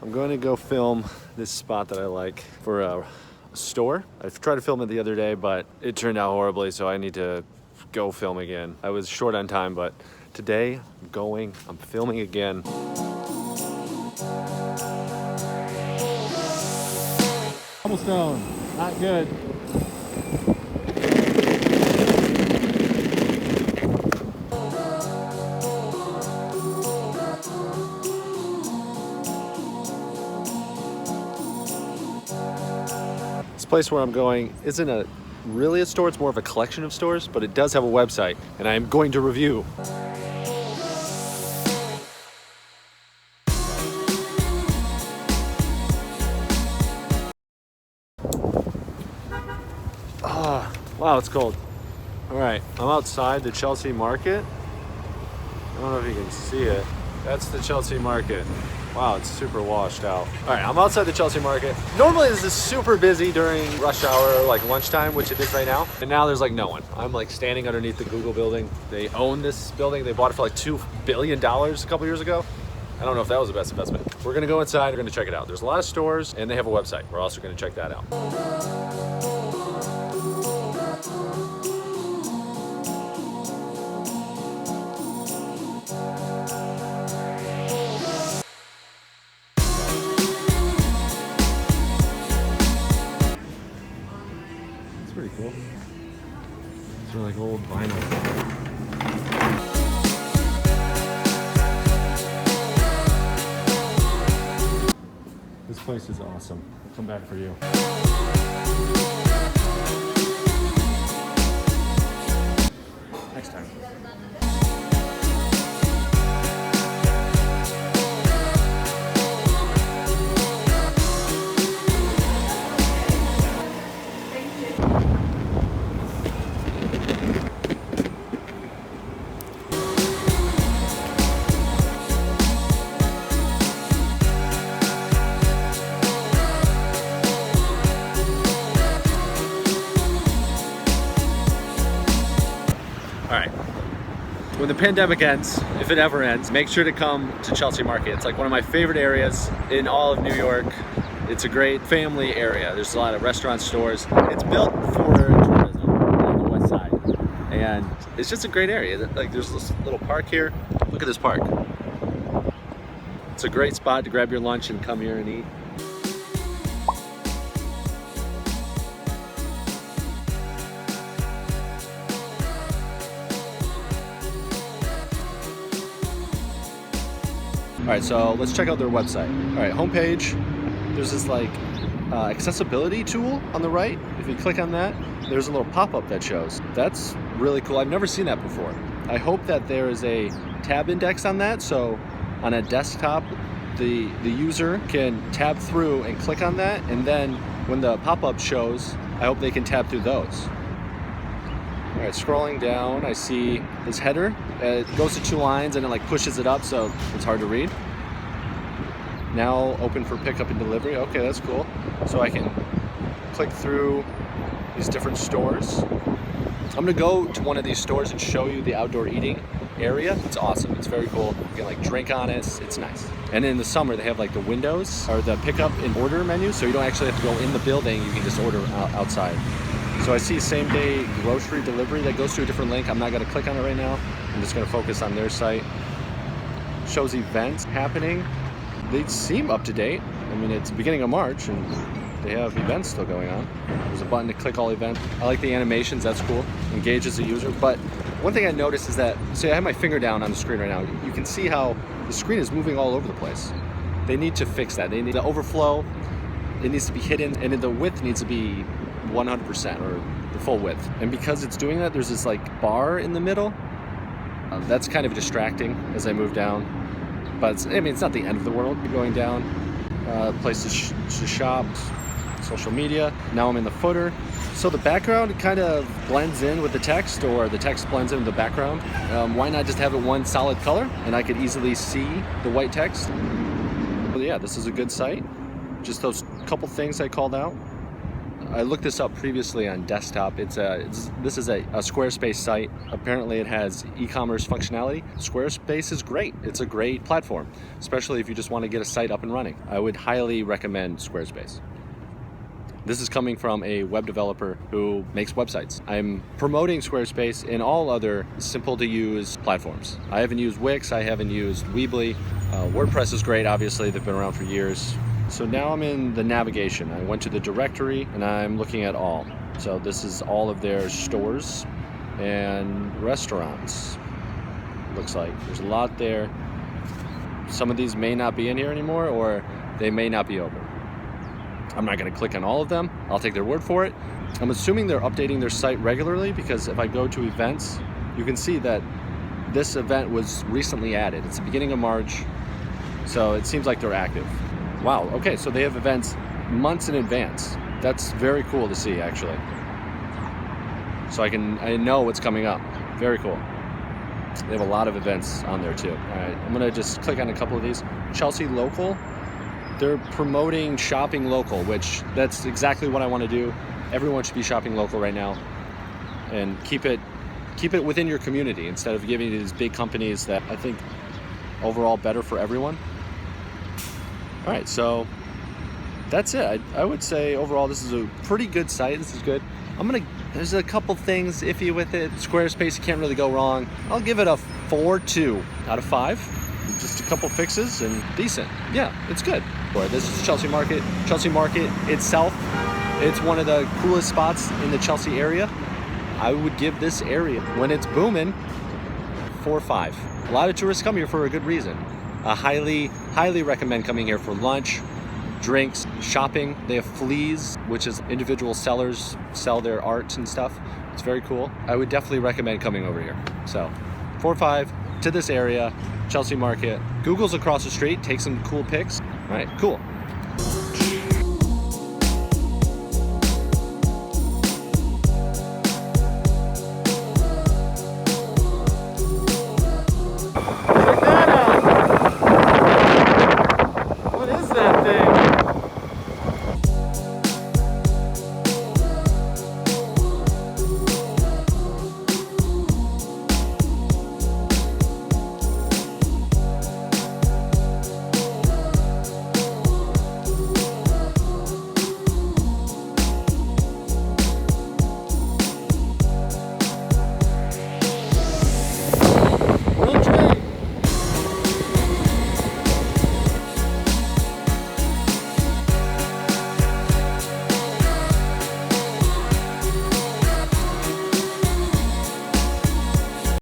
I'm going to go film this spot that I like for a store. I tried to film it the other day, but it turned out horribly, so I need to go film again. I was short on time, but today I'm filming again. Cobblestone, not good. This place where I'm going isn't really a store, it's more of a collection of stores, but it does have a website, and I am going to review. Wow, it's cold. All right, I'm outside the Chelsea market. I don't know if you can see it. That's the Chelsea market. Wow, it's super washed out. All right, I'm outside the Chelsea market. Normally this is super busy during rush hour, like lunchtime, which it is right now. And now there's like no one. I'm like standing underneath the Google building. They own this building. They bought it for like $2 billion a couple years ago. I don't know if that was the best investment. We're gonna go inside, we're gonna check it out. There's a lot of stores and they have a website. We're also gonna check that out. Pretty cool. These are like old vinyl. This place is awesome. I'll come back for you. Next time. All right, when the pandemic ends, if it ever ends, make sure to come to Chelsea Market. It's like one of my favorite areas in all of New York. It's a great family area. There's a lot of restaurants, stores. It's built for tourism on the west side. And it's just a great area. Like there's this little park here. Look at this park. It's a great spot to grab your lunch and come here and eat. All right, so let's check out their website. All right, homepage, there's this like accessibility tool on the right. If you click on that, there's a little pop-up that shows. That's really cool. I've never seen that before. I hope that there is a tab index on that, so on a desktop, the user can tab through and click on that, and then when the pop-up shows, I hope they can tab through those. All right, scrolling down, I see this header. It goes to 2 lines and it like pushes it up, so it's hard to read. Now open for pickup and delivery. Okay, that's cool. So I can click through these different stores. I'm gonna go to one of these stores and show you the outdoor eating area. It's awesome, it's very cool. You can like drink on it, it's nice. And in the summer, they have like the windows or the pickup and order menu, so you don't actually have to go in the building, you can just order outside. So I see same day grocery delivery that goes to a different link. I'm not gonna click on it right now. I'm just gonna focus on their site. Shows events happening. They seem up to date. I mean, it's the beginning of March and they have events still going on. There's a button to click all events. I like the animations, that's cool. Engage as a user. But one thing I noticed is that, say I have my finger down on the screen right now, you can see how the screen is moving all over the place. They need to fix that. They need the overflow, it needs to be hidden, and the width needs to be 100% or the full width. And because it's doing that, there's this like bar in the middle. That's kind of distracting as I move down. But I mean, it's not the end of the world. Going down, places to shop, social media. Now I'm in the footer. So the background kind of blends in with the text, or the text blends in with the background. Why not just have it one solid color and I could easily see the white text? But yeah, this is a good site. Just those couple things I called out. I looked this up previously on desktop. This is a Squarespace site. Apparently it has e-commerce functionality. Squarespace is great. It's a great platform, especially if you just want to get a site up and running. I would highly recommend Squarespace. This is coming from a web developer who makes websites. I'm promoting Squarespace in all other simple to use platforms. I haven't used Wix, I haven't used Weebly. WordPress is great, obviously, they've been around for years. So now I'm in the navigation. I went to the directory and I'm looking at all. So this is all of their stores and restaurants. Looks like there's a lot there. Some of these may not be in here anymore, or they may not be open. I'm not going to click on all of them. I'll take their word for it. I'm assuming they're updating their site regularly, because if I go to events, you can see that this event was recently added. It's the beginning of March, so it seems like they're active. Wow, okay, so they have events months in advance. That's very cool to see, actually. So I know what's coming up. Very cool. They have a lot of events on there too. All right, I'm gonna just click on a couple of these. Chelsea Local. They're promoting shopping local, which that's exactly what I want to do. Everyone should be shopping local right now, and keep it within your community instead of giving to these big companies that I think overall better for everyone. All right, so that's it. I would say overall this is a pretty good site. This is good. There's a couple things iffy with it. Squarespace, you can't really go wrong. I'll give it a 4.2 out of 5. Just a couple fixes and decent. Yeah, it's good. This is Chelsea Market. Chelsea Market itself, it's one of the coolest spots in the Chelsea area. I would give this area, when it's booming, 4 or 5. A lot of tourists come here for a good reason. I highly recommend coming here for lunch, drinks, shopping. They have fleas, which is individual sellers sell their art and stuff. It's very cool. I would definitely recommend coming over here. So 4 or 5 to this area, Chelsea Market. Google's across the street. Take some cool pics. All right, cool.